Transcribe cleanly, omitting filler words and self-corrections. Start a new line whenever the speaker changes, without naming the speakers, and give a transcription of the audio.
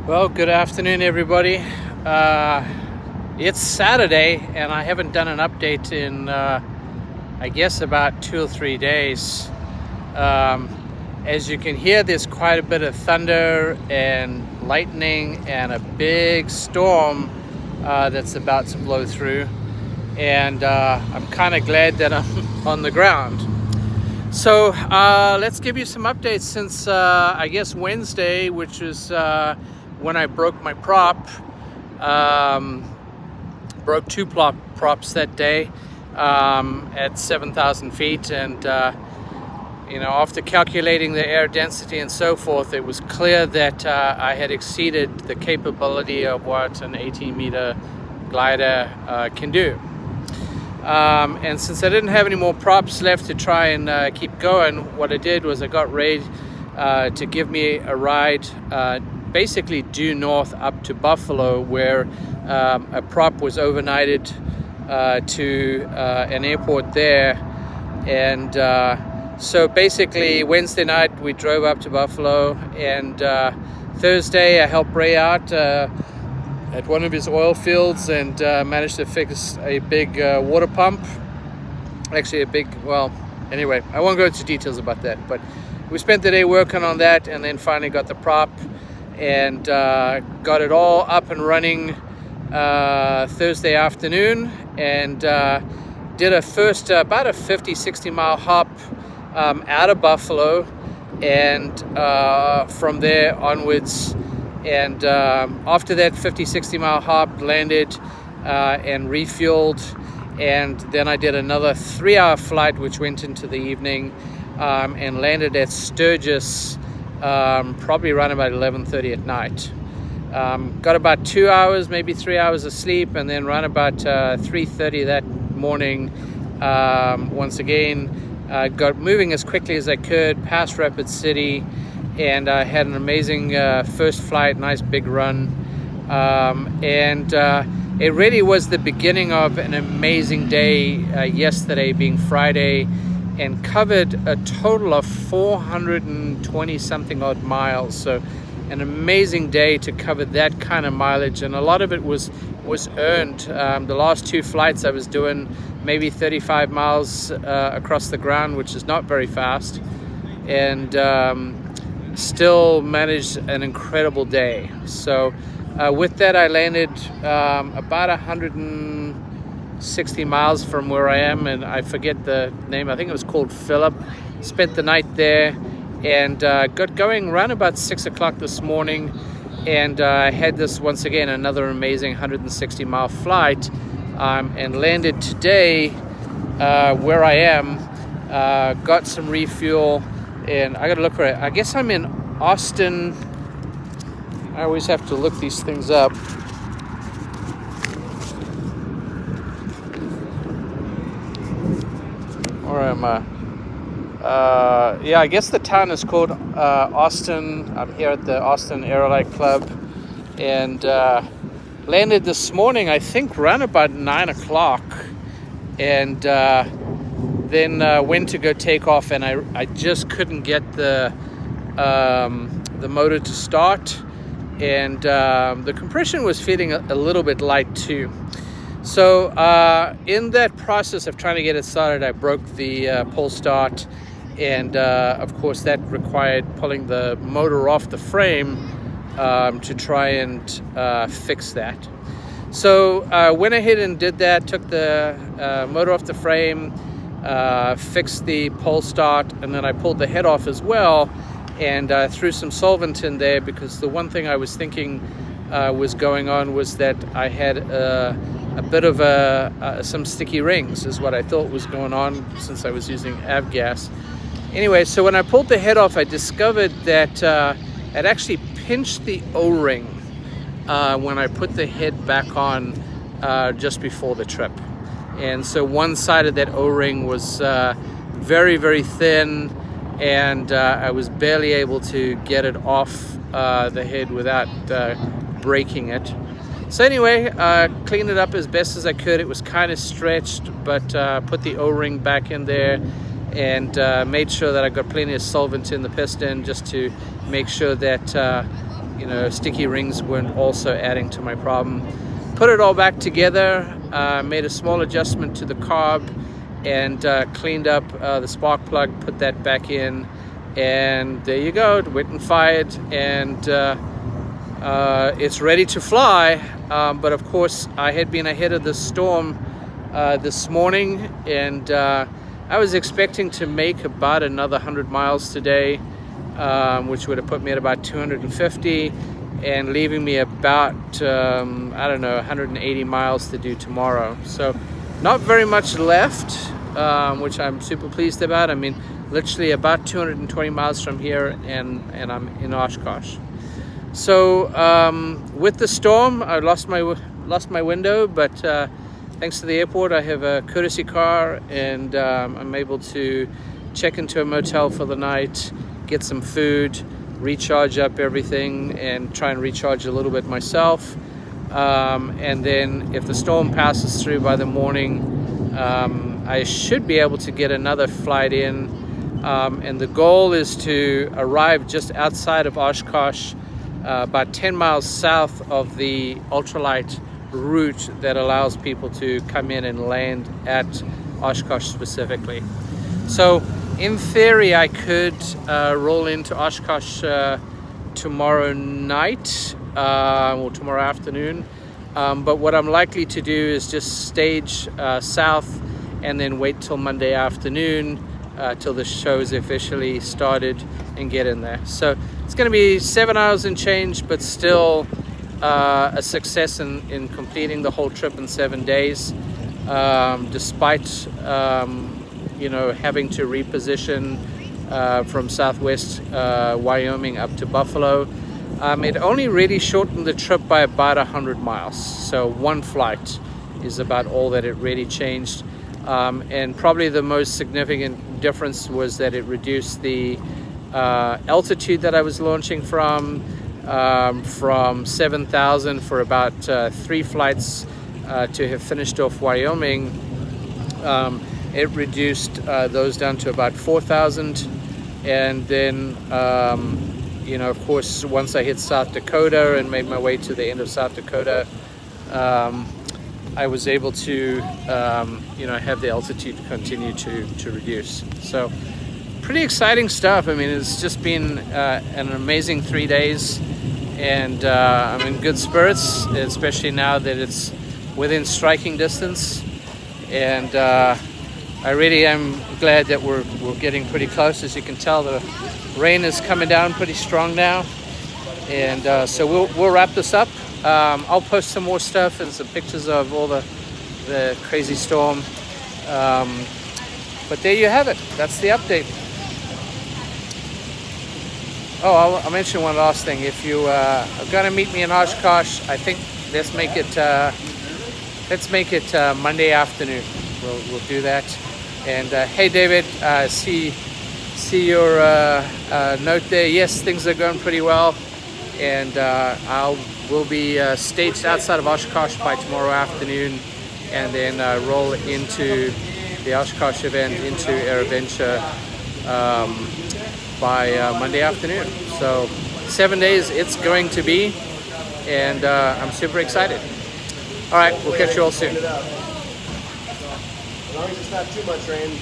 Well, good afternoon, everybody. It's Saturday, and I haven't done an update in, I guess, about 2 or 3 days. As you can hear, there's quite a bit of thunder and lightning and a big storm that's about to blow through. And I'm kind of glad that I'm on the ground. So let's give you some updates since, I guess, Wednesday, which is when I broke my prop. Broke two props that day at 7,000 feet, and after calculating the air density and so forth, it was clear that I had exceeded the capability of what an 18-meter glider can do. And since I didn't have any more props left to try and keep going, what I did was I got Ray to give me a ride basically due north up to Buffalo, where a prop was overnighted to an airport there. And so basically Wednesday night we drove up to Buffalo, and Thursday I helped Ray out at one of his oil fields and managed to fix a big water pump. Actually anyway, I won't go into details about that, but we spent the day working on that, and then finally got the prop and got it all up and running Thursday afternoon, and did a first about a 50-60 mile hop out of Buffalo, and from there onwards. And after that 50-60 mile hop, landed and refueled, and then I did another 3-hour flight which went into the evening, and landed at Sturgis probably around about 11:30 at night. Got about 2 hours, maybe 3 hours of sleep, and then around about 3:30 that morning, once again got moving as quickly as I could past Rapid City, and I had an amazing first flight, nice big run, and it really was the beginning of an amazing day yesterday, being Friday, and covered a total of 420 something odd miles. So an amazing day to cover that kind of mileage, and a lot of it was earned. The last two flights I was doing maybe 35 miles across the ground, which is not very fast, and still managed an incredible day. So with that, I landed about 160 miles from where I am, and I forget the name. I think it was called Phillip. Spent the night there, and got going around about 6 o'clock this morning, and had this once again another amazing 160 mile flight, and landed today where I am. Got some refuel, and I gotta look for it. I guess I'm in Austin. I always have to look these things up. Where am I? Yeah, I guess the town is called Austin. I'm here at the Austin Aerolite Club, and landed this morning, I think, around about 9 o'clock, and then went to go take off, and I just couldn't get the motor to start, and the compression was feeling a little bit light too. So in that process of trying to get it started, I broke the pull start, and of course that required pulling the motor off the frame to try and fix that. So went ahead and did that, took the motor off the frame, fixed the pull start, and then I pulled the head off as well, and threw some solvent in there, because the one thing I was thinking was going on was that I had a bit of some sticky rings is what I thought was going on, since I was using avgas. Anyway, so when I pulled the head off, I discovered that it actually pinched the O-ring when I put the head back on just before the trip. And so one side of that O-ring was very, very thin, and I was barely able to get it off the head without breaking it. So anyway, cleaned it up as best as I could. It was kind of stretched, but put the O-ring back in there, and made sure that I got plenty of solvent in the piston, just to make sure that sticky rings weren't also adding to my problem. Put it all back together, made a small adjustment to the carb, and cleaned up the spark plug, put that back in, and there you go, wet and fired, and it's ready to fly. But of course, I had been ahead of the storm this morning, and I was expecting to make about another 100 miles today, which would have put me at about 250 and leaving me about, I don't know, 180 miles to do tomorrow. So not very much left, which I'm super pleased about. I mean, literally about 220 miles from here, and I'm in Oshkosh. So with the storm, I lost my window, but thanks to the airport, I have a courtesy car, and I'm able to check into a motel for the night, get some food, recharge up everything, and try and recharge a little bit myself. And then if the storm passes through by the morning, I should be able to get another flight in. And the goal is to arrive just outside of Oshkosh, about 10 miles south of the ultralight route that allows people to come in and land at Oshkosh specifically. So in theory, I could roll into Oshkosh tomorrow night or tomorrow afternoon, but what I'm likely to do is just stage south and then wait till Monday afternoon till the show's officially started and get in there. So it's going to be 7 hours and change, but still a success in completing the whole trip in 7 days, despite having to reposition from southwest Wyoming up to Buffalo. It only really shortened the trip by about 100 miles. So one flight is about all that it really changed. And probably the most significant difference was that it reduced the altitude that I was launching from 7,000 for about 3 flights to have finished off Wyoming. It reduced those down to about 4,000, and then of course, once I hit South Dakota and made my way to the end of South Dakota, I was able to have the altitude continue to reduce. So pretty exciting stuff. I mean, it's just been an amazing 3 days, and I'm in good spirits, especially now that it's within striking distance. And I really am glad that we're getting pretty close. As you can tell, the rain is coming down pretty strong now, and so we'll wrap this up. I'll post some more stuff and some pictures of all the crazy storm. But there you have it. That's the update. Oh, I'll mention one last thing. If you are going to meet me in Oshkosh, I think let's make it Monday afternoon. We'll do that. And hey, David, see your note there. Yes, things are going pretty well, and we'll be staged outside of Oshkosh by tomorrow afternoon, and then roll into the Oshkosh event into AirVenture by Monday afternoon. So 7 days it's going to be, and I'm super excited. All right, we'll catch you all soon.
As long as it's not too much rain.